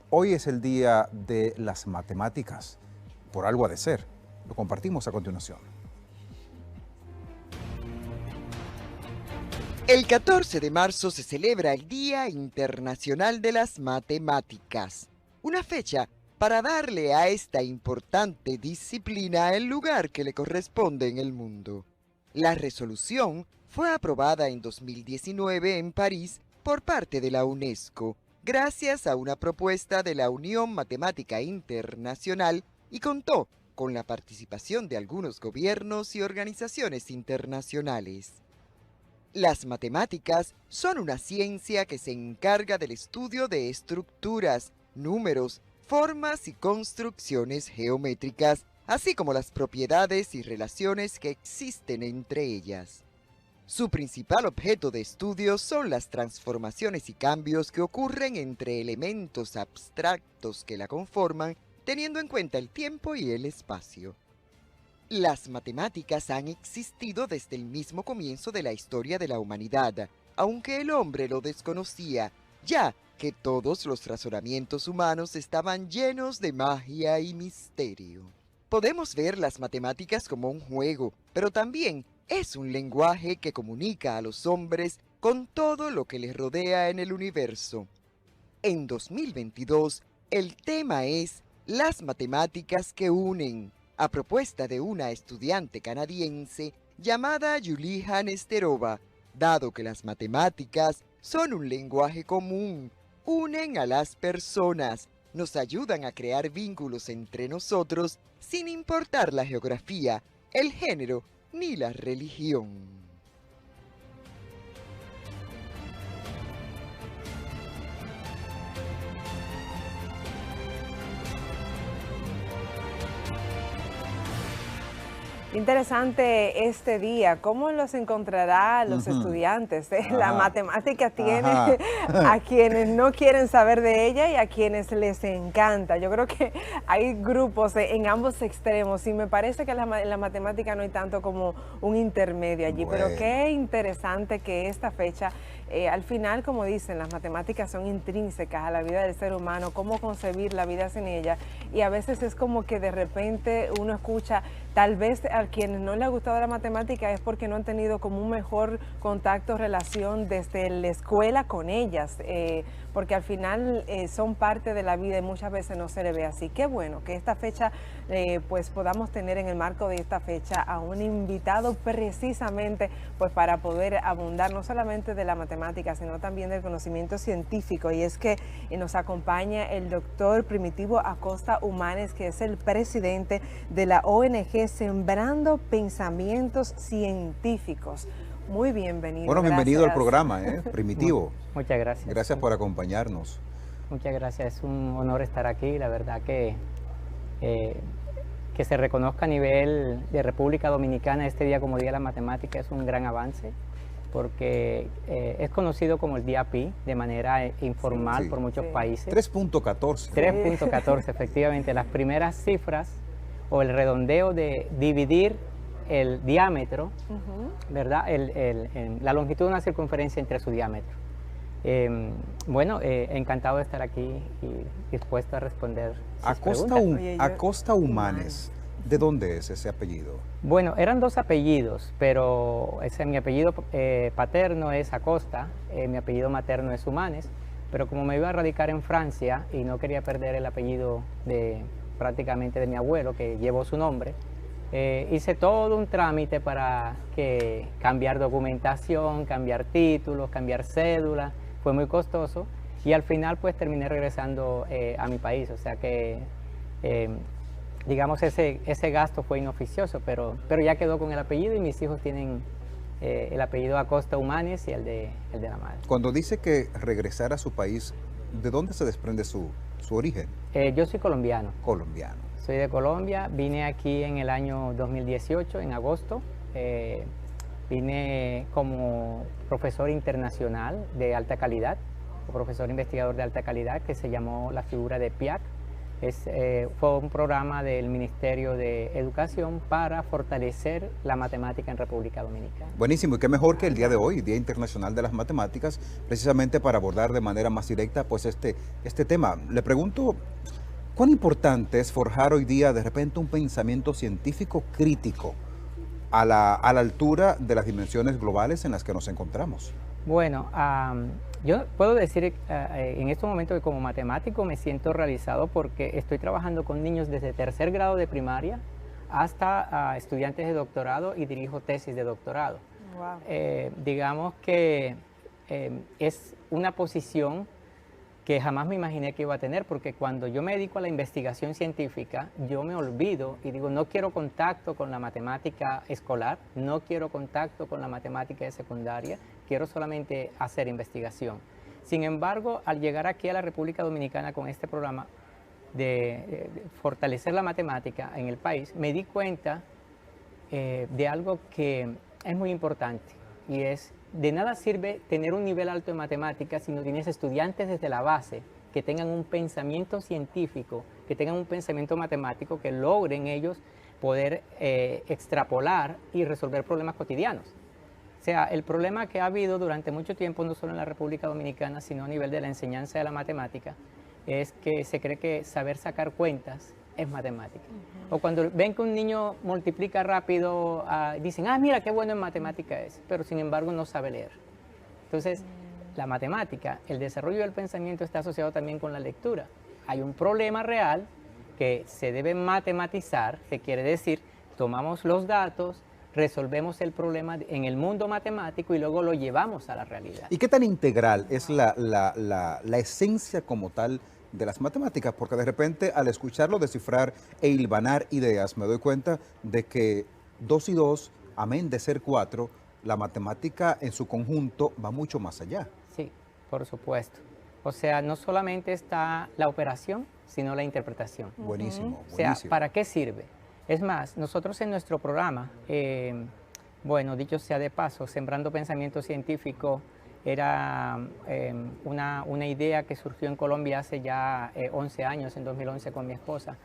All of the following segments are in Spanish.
Hoy es el día de las matemáticas. Por algo ha de ser. Lo compartimos a continuación. El 14 de marzo se celebra el Día Internacional de las Matemáticas, una fecha para darle a esta importante disciplina el lugar que le corresponde en el mundo. La resolución fue aprobada en 2019 en París por parte de la UNESCO, gracias a una propuesta de la Unión Matemática Internacional y contó con la participación de algunos gobiernos y organizaciones internacionales. Las matemáticas son una ciencia que se encarga del estudio de estructuras, números, formas y construcciones geométricas, así como las propiedades y relaciones que existen entre ellas. Su principal objeto de estudio son las transformaciones y cambios que ocurren entre elementos abstractos que la conforman, teniendo en cuenta el tiempo y el espacio. Las matemáticas han existido desde el mismo comienzo de la historia de la humanidad, aunque el hombre lo desconocía, ya que todos los razonamientos humanos estaban llenos de magia y misterio. Podemos ver las matemáticas como un juego, pero también es un lenguaje que comunica a los hombres con todo lo que les rodea en el universo. En 2022, el tema es las matemáticas que unen, a propuesta de una estudiante canadiense llamada Yulia Nesterova, dado que las matemáticas son un lenguaje común, unen a las personas, nos ayudan a crear vínculos entre nosotros sin importar la geografía, el género ni la religión. Interesante este día. ¿Cómo los encontrará los estudiantes? La matemática tiene a quienes no quieren saber de ella y a quienes les encanta. Yo creo que hay grupos en ambos extremos y me parece que en la matemática no hay tanto como un intermedio allí. Bueno. Pero qué interesante que esta fecha, al final, como dicen, las matemáticas son intrínsecas a la vida del ser humano, cómo concebir la vida sin ella. Y a veces es como que de repente uno escucha, tal vez a quienes no les ha gustado la matemática es porque no han tenido como un mejor contacto, relación desde la escuela con ellas, porque al final son parte de la vida y muchas veces no se le ve así. Qué bueno que esta fecha, pues podamos tener en el marco de esta fecha a un invitado precisamente pues para poder abundar no solamente de la matemática, sino también del conocimiento científico. Y es que nos acompaña el doctor Primitivo Acosta Humanes, que es el presidente de la ONG Sembrando Pensamientos Científicos. Muy bienvenido. Bueno, bienvenido al programa, Primitivo. Muchas gracias. Gracias por acompañarnos. Muchas gracias, es un honor estar aquí. La verdad que se reconozca a nivel de República Dominicana este día como Día de la Matemática es un gran avance, porque es conocido como el Día Pi de manera informal por muchos países. 3.14. 3.14, efectivamente. Las primeras cifras o el redondeo de dividir el diámetro, ¿verdad? La longitud de una circunferencia entre su diámetro. Bueno, encantado de estar aquí y dispuesto a responder sus preguntas. Acosta Humanes, ¿de dónde es ese apellido? Bueno, eran dos apellidos, pero mi apellido paterno es Acosta, mi apellido materno es Humanes, pero como me iba a radicar en Francia y no quería perder el apellido prácticamente de mi abuelo, que llevó su nombre, hice todo un trámite para cambiar documentación, cambiar títulos, cambiar cédula. Fue muy costoso y al final pues terminé regresando a mi país, o sea que digamos ese gasto fue inoficioso, pero ya quedó con el apellido y mis hijos tienen el apellido Acosta Humanes y el de la madre. Cuando dice que regresar a su país, ¿de dónde se desprende su origen? Yo soy colombiano. Colombiano. Soy de Colombia, vine aquí en el año 2018, en agosto. Vine como profesor internacional de alta calidad, o profesor investigador de alta calidad, que se llamó la figura de PIAC, Fue un programa del Ministerio de Educación para fortalecer la matemática en República Dominicana. Buenísimo, y qué mejor que el día de hoy, Día Internacional de las Matemáticas, precisamente para abordar de manera más directa pues este tema. Le pregunto, ¿cuán importante es forjar hoy día de repente un pensamiento científico crítico a la altura de las dimensiones globales en las que nos encontramos? Bueno, yo puedo decir en estos momentos que como matemático me siento realizado porque estoy trabajando con niños desde tercer grado de primaria hasta estudiantes de doctorado y dirijo tesis de doctorado. Wow. Digamos que es una posición que jamás me imaginé que iba a tener, porque cuando yo me dedico a la investigación científica, yo me olvido y digo, no quiero contacto con la matemática escolar, no quiero contacto con la matemática de secundaria, quiero solamente hacer investigación. Sin embargo, al llegar aquí a la República Dominicana con este programa de fortalecer la matemática en el país, me di cuenta de algo que es muy importante, y es: de nada sirve tener un nivel alto de matemáticas si no tienes estudiantes desde la base que tengan un pensamiento científico, que tengan un pensamiento matemático, que logren ellos poder extrapolar y resolver problemas cotidianos. O sea, el problema que ha habido durante mucho tiempo, no solo en la República Dominicana, sino a nivel de la enseñanza de la matemática, es que se cree que saber sacar cuentas es matemática. O cuando ven que un niño multiplica rápido, dicen, mira qué bueno en matemática es, pero sin embargo no sabe leer. Entonces, la matemática, el desarrollo del pensamiento está asociado también con la lectura. Hay un problema real que se debe matematizar, que quiere decir, tomamos los datos, resolvemos el problema en el mundo matemático y luego lo llevamos a la realidad. ¿Y qué tan integral es la esencia como tal de las matemáticas? Porque de repente al escucharlo descifrar e hilvanar ideas me doy cuenta de que 2 y 2, amén de ser 4, la matemática en su conjunto va mucho más allá. Sí, por supuesto. O sea, no solamente está la operación, sino la interpretación. Buenísimo, O sea, buenísimo. ¿para qué sirve? Es más, nosotros en nuestro programa, bueno, dicho sea de paso, Sembrando Pensamiento Científico, era una idea que surgió en Colombia hace ya 11 años, en 2011 con mi esposa,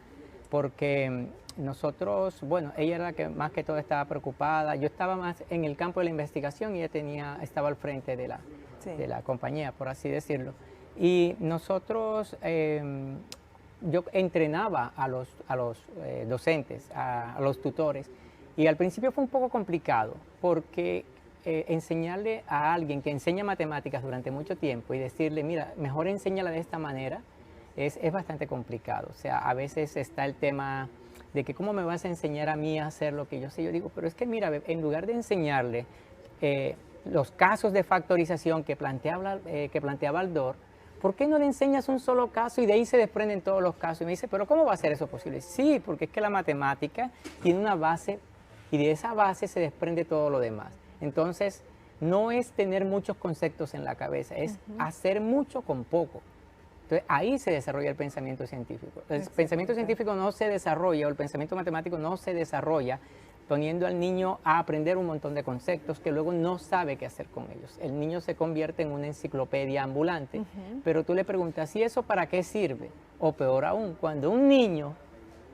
porque nosotros, bueno, ella era la que más que todo estaba preocupada, yo estaba más en el campo de la investigación y ella estaba al frente de la compañía, por así decirlo. Y nosotros, yo entrenaba a los docentes, a los tutores, y al principio fue un poco complicado, porque enseñarle a alguien que enseña matemáticas durante mucho tiempo y decirle, mira, mejor enséñala de esta manera, es bastante complicado. O sea, a veces está el tema de que cómo me vas a enseñar a mí a hacer lo que yo sé. Yo digo, pero es que mira, en lugar de enseñarle los casos de factorización que planteaba Baldor, ¿por qué no le enseñas un solo caso y de ahí se desprenden todos los casos? Y me dice, pero ¿cómo va a ser eso posible? Sí, porque es que la matemática tiene una base y de esa base se desprende todo lo demás. Entonces, no es tener muchos conceptos en la cabeza, es hacer mucho con poco. Entonces, ahí se desarrolla el pensamiento científico. El pensamiento científico no se desarrolla, o el pensamiento matemático no se desarrolla poniendo al niño a aprender un montón de conceptos que luego no sabe qué hacer con ellos. El niño se convierte en una enciclopedia ambulante, pero tú le preguntas, ¿y eso para qué sirve? O peor aún, cuando un niño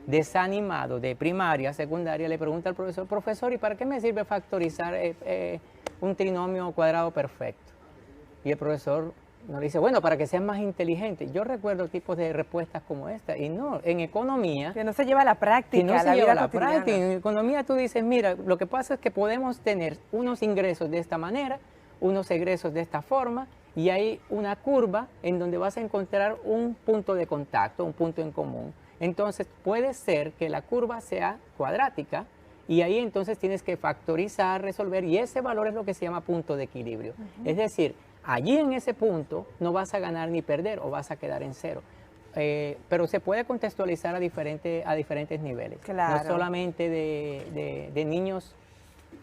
desanimado de primaria, secundaria, le pregunta al profesor, profesor, ¿y para qué me sirve factorizar un trinomio cuadrado perfecto? Y el profesor nos dice, bueno, para que seas más inteligente. Yo recuerdo tipos de respuestas como esta, y no, en economía... Que no se lleva a la práctica, que no se lleva a la cotidiana. práctica. En economía tú dices, mira, lo que pasa es que podemos tener unos ingresos de esta manera, unos egresos de esta forma, y hay una curva en donde vas a encontrar un punto de contacto, un punto en común. Entonces puede ser que la curva sea cuadrática, y ahí entonces tienes que factorizar, resolver, y ese valor es lo que se llama punto de equilibrio. Es decir, allí en ese punto no vas a ganar ni perder o vas a quedar en cero. Pero se puede contextualizar a diferentes niveles. Claro. No solamente de niños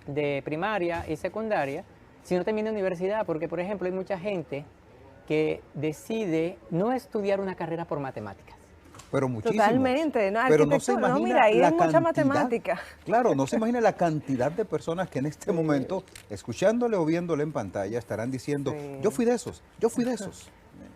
de primaria y secundaria, sino también de universidad, porque por ejemplo hay mucha gente que decide no estudiar una carrera por matemáticas. Pero muchísimos. Totalmente, ¿no? Pero no se imagina no, mira, ahí la hay mucha cantidad, matemática. Claro, no se imagina la cantidad de personas que en este momento, escuchándole o viéndole en pantalla, estarán diciendo, yo fui de esos, yo fui de esos.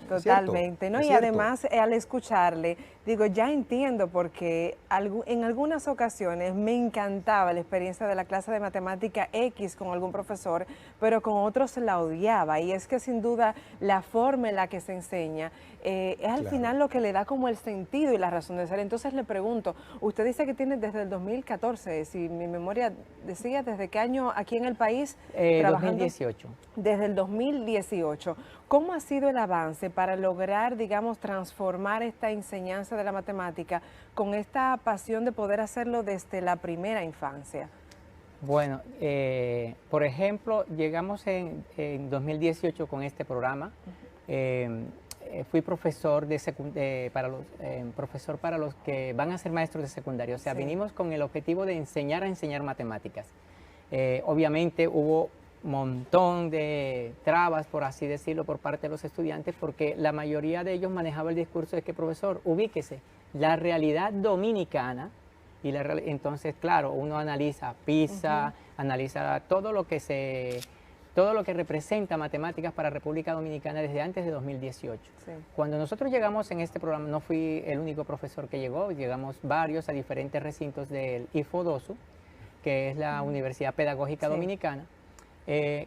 Totalmente, ¿no? es Y cierto. además, al escucharle, digo, ya entiendo porque en algunas ocasiones me encantaba la experiencia de la clase de matemática X con algún profesor, pero con otros la odiaba. Y es que sin duda la forma en la que se enseña es al Claro. final lo que le da como el sentido y la razón de ser. Entonces le pregunto, usted dice que tiene desde el 2014, si mi memoria decía, ¿desde qué año aquí en el país trabajando? 2018. Desde el 2018. ¿Cómo ha sido el avance para lograr, digamos, transformar esta enseñanza de la matemática con esta pasión de poder hacerlo desde la primera infancia? Bueno, por ejemplo, llegamos en 2018 con este programa. Fui profesor profesor para los que van a ser maestros de secundaria. O sea, Sí. vinimos con el objetivo de enseñar a enseñar matemáticas. Obviamente hubo un montón de trabas, por así decirlo, por parte de los estudiantes, porque la mayoría de ellos manejaba el discurso de que, profesor, ubíquese, la realidad dominicana, entonces, claro, uno analiza PISA, analiza todo lo que representa matemáticas para República Dominicana desde antes de 2018. Sí. Cuando nosotros llegamos en este programa, no fui el único profesor que llegó, llegamos varios a diferentes recintos del IFODOSU, que es la Universidad Pedagógica Sí. Dominicana.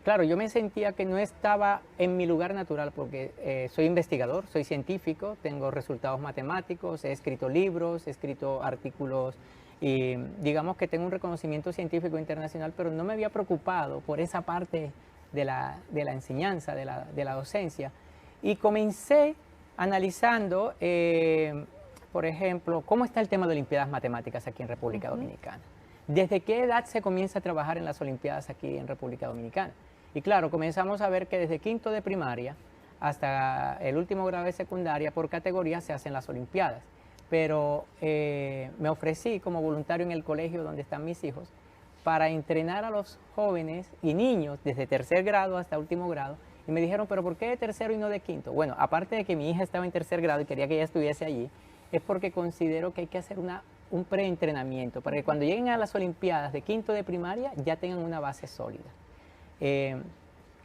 Claro, yo me sentía que no estaba en mi lugar natural porque soy investigador, soy científico, tengo resultados matemáticos, he escrito libros, he escrito artículos y digamos que tengo un reconocimiento científico internacional, pero no me había preocupado por esa parte de la enseñanza, de la docencia. Y comencé analizando, por ejemplo, cómo está el tema de Olimpiadas Matemáticas aquí en República Dominicana. ¿Desde qué edad se comienza a trabajar en las Olimpiadas aquí en República Dominicana? Y claro, comenzamos a ver que desde quinto de primaria hasta el último grado de secundaria, por categoría se hacen las Olimpiadas. Pero me ofrecí como voluntario en el colegio donde están mis hijos para entrenar a los jóvenes y niños desde tercer grado hasta último grado. Y me dijeron, ¿pero por qué de tercero y no de quinto? Bueno, aparte de que mi hija estaba en tercer grado y quería que ella estuviese allí, es porque considero que hay que hacer un preentrenamiento para que cuando lleguen a las Olimpiadas de quinto de primaria ya tengan una base sólida. En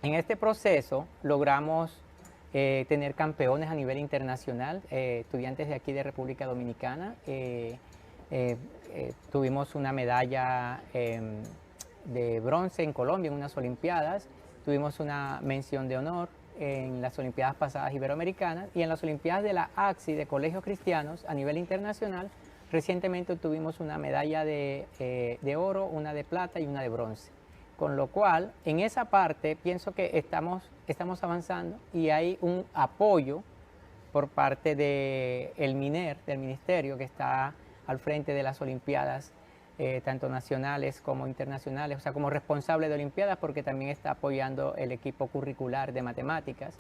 este proceso logramos tener campeones a nivel internacional, estudiantes de aquí de República Dominicana. Tuvimos una medalla de bronce en Colombia en unas Olimpiadas, tuvimos una mención de honor en las Olimpiadas pasadas iberoamericanas y en las Olimpiadas de la AXI de colegios cristianos a nivel internacional. Recientemente obtuvimos una medalla de oro, una de plata y una de bronce. Con lo cual, en esa parte pienso que estamos avanzando y hay un apoyo por parte del MINER, del ministerio que está al frente de las Olimpiadas, tanto nacionales como internacionales, o sea, como responsable de Olimpiadas, porque también está apoyando el equipo curricular de matemáticas,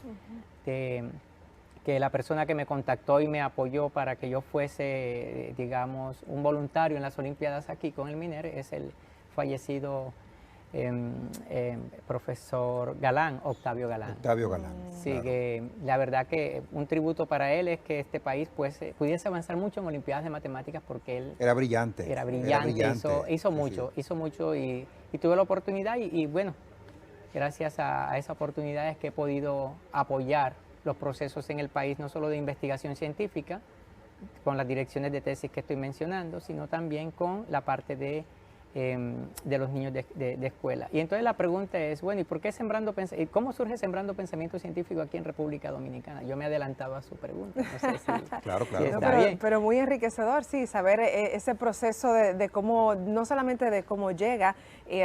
que la persona que me contactó y me apoyó para que yo fuese, digamos, un voluntario en las Olimpiadas aquí con el MINER es el fallecido profesor Galán, Octavio Galán. Octavio Galán. Sí, claro. que la verdad que un tributo para él es que este país pues, pudiese avanzar mucho en Olimpiadas de Matemáticas porque él Era brillante. era brillante, hizo mucho y tuve la oportunidad y bueno, gracias a esa oportunidad es que he podido apoyar los procesos en el país, no solo de investigación científica, con las direcciones de tesis que estoy mencionando, sino también con la parte de los niños de escuela. Y entonces la pregunta es, bueno, ¿y por qué cómo surge Sembrando Pensamiento Científico aquí en República Dominicana? Yo me adelantaba a su pregunta, no sé si, Claro, si claro. está No, bien. pero muy enriquecedor, sí, saber ese proceso de cómo, no solamente de cómo llega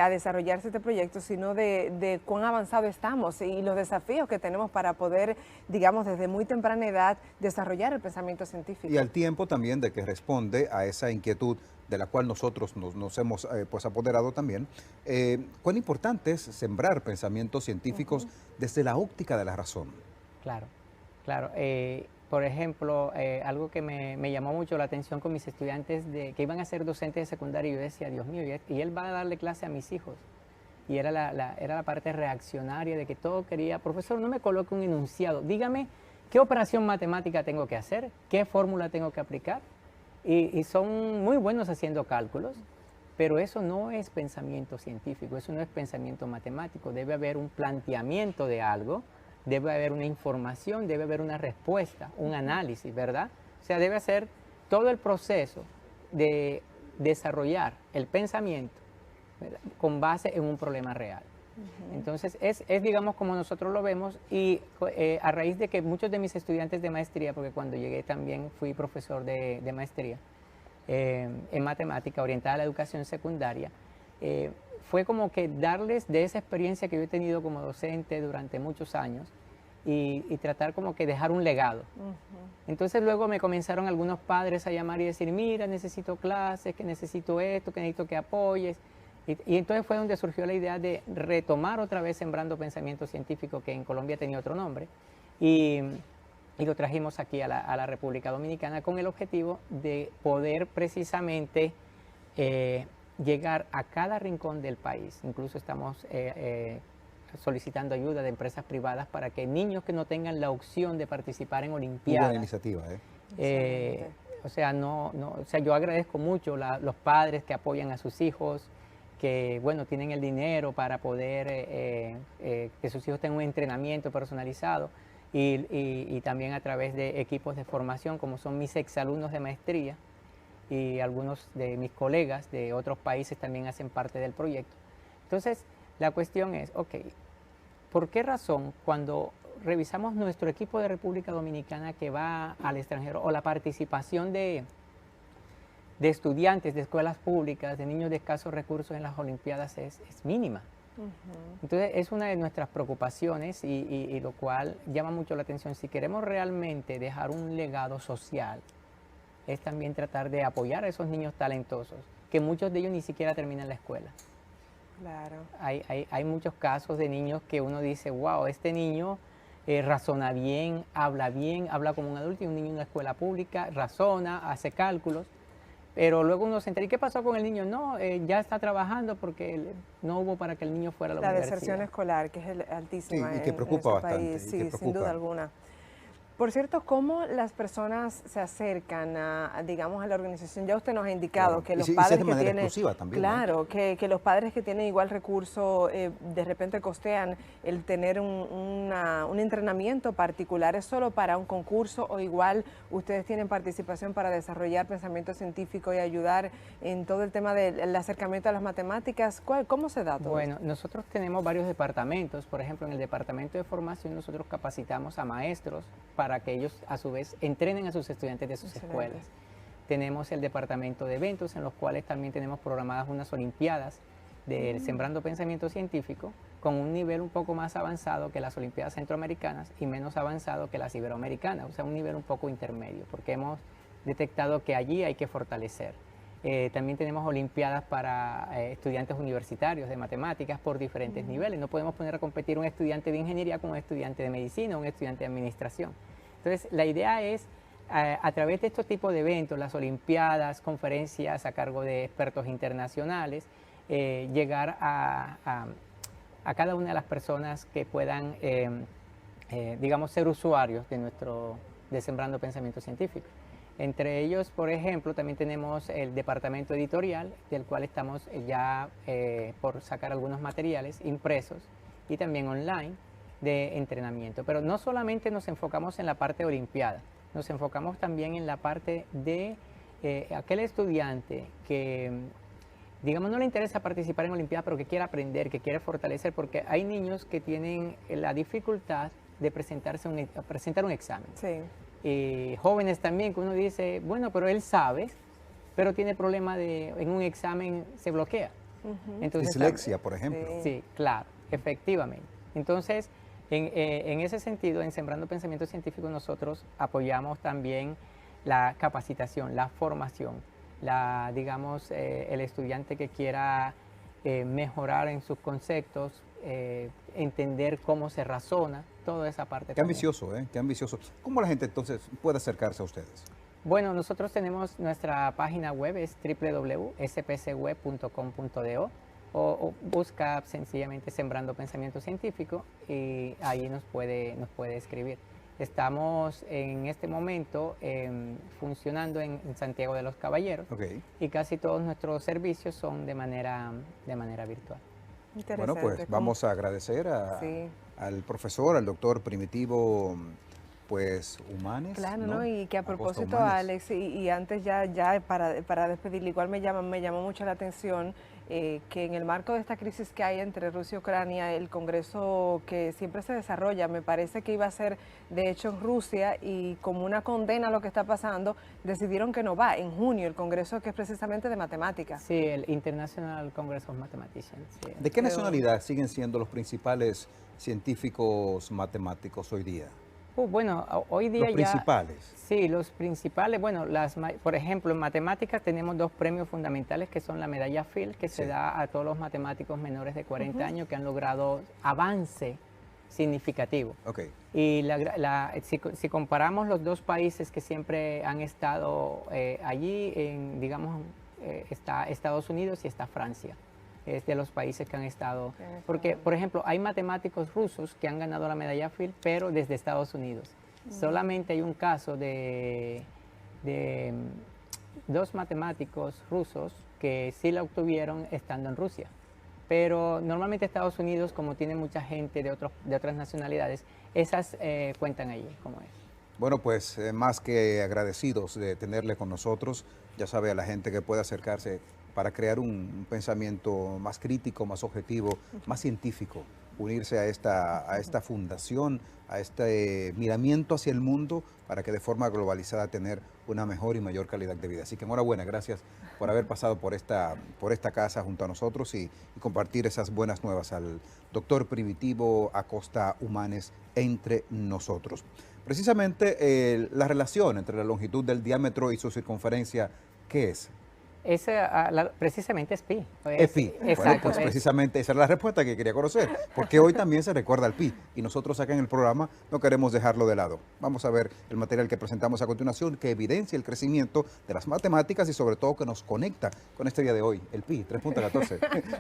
a desarrollarse este proyecto, sino de cuán avanzado estamos y los desafíos que tenemos para poder, digamos, desde muy temprana edad, desarrollar el pensamiento científico. Y al tiempo también de que responde a esa inquietud de la cual nosotros nos hemos pues apoderado también, cuán importante es sembrar pensamientos científicos desde la óptica de la razón. Claro, claro. Por ejemplo, algo que me llamó mucho la atención con mis estudiantes que iban a ser docentes de secundaria, yo decía, Dios mío, y él va a darle clase a mis hijos. Y era la parte reaccionaria de que todo quería, profesor, no me coloque un enunciado, dígame qué operación matemática tengo que hacer, qué fórmula tengo que aplicar. Y son muy buenos haciendo cálculos, pero eso no es pensamiento científico, eso no es pensamiento matemático. Debe haber un planteamiento de algo debe haber una información, debe haber una respuesta, un análisis, ¿verdad? O sea, debe ser todo el proceso de desarrollar el pensamiento, ¿verdad?, con base en un problema real. Entonces, es, digamos, como nosotros lo vemos, y a raíz de que muchos de mis estudiantes de maestría, porque cuando llegué también fui profesor de maestría en matemática orientada a la educación secundaria, fue como que darles de esa experiencia que yo he tenido como docente durante muchos años y tratar como que dejar un legado. Entonces luego me comenzaron algunos padres a llamar y decir, mira, necesito clases, que necesito esto, que necesito que apoyes. Y entonces fue donde surgió la idea de retomar otra vez Sembrando Pensamiento Científico, que en Colombia tenía otro nombre, y lo trajimos aquí a la República Dominicana con el objetivo de poder precisamente llegar a cada rincón del país. Incluso estamos solicitando ayuda de empresas privadas para que niños que no tengan la opción de participar en olimpiadas. Buena iniciativa, O sea, o sea, yo agradezco mucho los padres que apoyan a sus hijos, que, bueno, tienen el dinero para poder que sus hijos tengan un entrenamiento personalizado, y también a través de equipos de formación, como son mis exalumnos de maestría, y algunos de mis colegas de otros países también hacen parte del proyecto. Entonces, la cuestión es, ok, ¿por qué razón cuando revisamos nuestro equipo de República Dominicana que va al extranjero, o la participación de estudiantes de escuelas públicas, de niños de escasos recursos en las Olimpiadas es mínima? Entonces es una de nuestras preocupaciones, y lo cual llama mucho la atención. Si queremos realmente dejar un legado social, es también tratar de apoyar a esos niños talentosos, que muchos de ellos ni siquiera terminan la escuela. Claro. Hay muchos casos de niños que uno dice, wow, este niño razona bien, habla como un adulto, y un niño en una escuela pública razona, hace cálculos, pero luego uno se entera, ¿y qué pasó con el niño? No, ya está trabajando porque no hubo para que el niño fuera a la universidad. La deserción escolar, que es altísima y que preocupa en bastante. país, sí, sin duda alguna. Por cierto, ¿cómo las personas se acercan digamos, a la organización? Ya usted nos ha indicado que los padres que tienen, claro, ¿no? que los padres que tienen igual recurso de repente costean el tener un entrenamiento particular. ¿Es solo para un concurso, o igual ustedes tienen participación para desarrollar pensamiento científico y ayudar en todo el tema del acercamiento a las matemáticas? ¿Cómo se da todo? Bueno, nosotros tenemos varios departamentos. Por ejemplo, en el departamento de formación nosotros capacitamos a maestros para que ellos a su vez entrenen a sus estudiantes de sus escuelas. Tenemos el departamento de eventos, en los cuales también tenemos programadas unas olimpiadas del Sembrando Pensamiento Científico, con un nivel un poco más avanzado que las olimpiadas centroamericanas y menos avanzado que las iberoamericanas, o sea, un nivel un poco intermedio, porque hemos detectado que allí hay que fortalecer. También tenemos olimpiadas para estudiantes universitarios de matemáticas por diferentes niveles. No podemos poner a competir un estudiante de ingeniería con un estudiante de medicina o un estudiante de administración. Entonces, la idea es, a través de estos tipos de eventos, las olimpiadas, conferencias a cargo de expertos internacionales, llegar a cada una de las personas que puedan, digamos, ser usuarios de Sembrando Pensamiento Científico. Entre ellos, por ejemplo, también tenemos el departamento editorial, del cual estamos ya por sacar algunos materiales impresos y también online de entrenamiento. Pero no solamente nos enfocamos en la parte de olimpiada, nos enfocamos también en la parte de aquel estudiante que, digamos, no le interesa participar en olimpiadas, pero que quiere aprender, que quiere fortalecer, porque hay niños que tienen la dificultad de presentar un examen. Sí. Jóvenes también, que uno dice, bueno, pero él sabe, pero tiene problema en un examen se bloquea. Entonces, dislexia, por ejemplo. Sí, claro, efectivamente. Entonces, en ese sentido, en Sembrando Pensamiento Científico, nosotros apoyamos también la capacitación, la formación, digamos, el estudiante que quiera mejorar en sus conceptos, entender cómo se razona, toda esa parte. Qué ambicioso, ¿eh? Qué ambicioso. ¿Cómo la gente entonces puede acercarse a ustedes? Bueno, nosotros tenemos nuestra página web, es www.spcweb.com.do, o busca sencillamente Sembrando Pensamiento Científico y ahí nos puede escribir. Estamos en este momento funcionando en Santiago de los Caballeros, y casi todos nuestros servicios son de manera virtual. Bueno, pues vamos a agradecer Sí. al profesor, al doctor Primitivo, pues, Humanes, Claro, ¿no? ¿no? Y que a Acosta propósito, Humanes. Alex, y antes para despedirle, igual me llamó mucho la atención que en el marco de esta crisis que hay entre Rusia y Ucrania, el Congreso que siempre se desarrolla, me parece que iba a ser de hecho en Rusia, y como una condena a lo que está pasando, decidieron que no va en junio el Congreso que es precisamente de matemáticas. Sí, el International Congress of Mathematicians. Sí. ¿De qué Pero- nacionalidad siguen siendo los principales científicos matemáticos hoy día? Bueno, hoy día Los ya... principales. Sí, los principales, bueno, por ejemplo, en matemáticas tenemos dos premios fundamentales que son la medalla Fields, que se Sí. da a todos los matemáticos menores de 40 años que han logrado avance significativo. Ok. Y si comparamos los dos países que siempre han estado allí, digamos, está Estados Unidos y está Francia. Es de los países que han estado, porque, por ejemplo, hay matemáticos rusos que han ganado la medalla Fields, pero desde Estados Unidos. Solamente hay un caso de dos matemáticos rusos que sí la obtuvieron estando en Rusia. Pero normalmente Estados Unidos, como tiene mucha gente de otras nacionalidades, esas cuentan allí, como es. Bueno, pues más que agradecidos de tenerle con nosotros. Ya sabe, a la gente que puede acercarse para crear un pensamiento más crítico, más objetivo, más científico, unirse a esta fundación, a este miramiento hacia el mundo para que de forma globalizada tener una mejor y mayor calidad de vida. Así que enhorabuena, gracias por haber pasado por esta casa junto a nosotros y compartir esas buenas nuevas al doctor Primitivo Acosta Humanes entre nosotros. Precisamente la relación entre la longitud del diámetro y su circunferencia, ¿qué es? Precisamente es pi. Es pi. Bueno, Exacto. pues precisamente esa era la respuesta que quería conocer, porque hoy también se recuerda al pi y nosotros acá en el programa no queremos dejarlo de lado. Vamos a ver el material que presentamos a continuación que evidencia el crecimiento de las matemáticas y sobre todo que nos conecta con este día de hoy, el pi 3.14.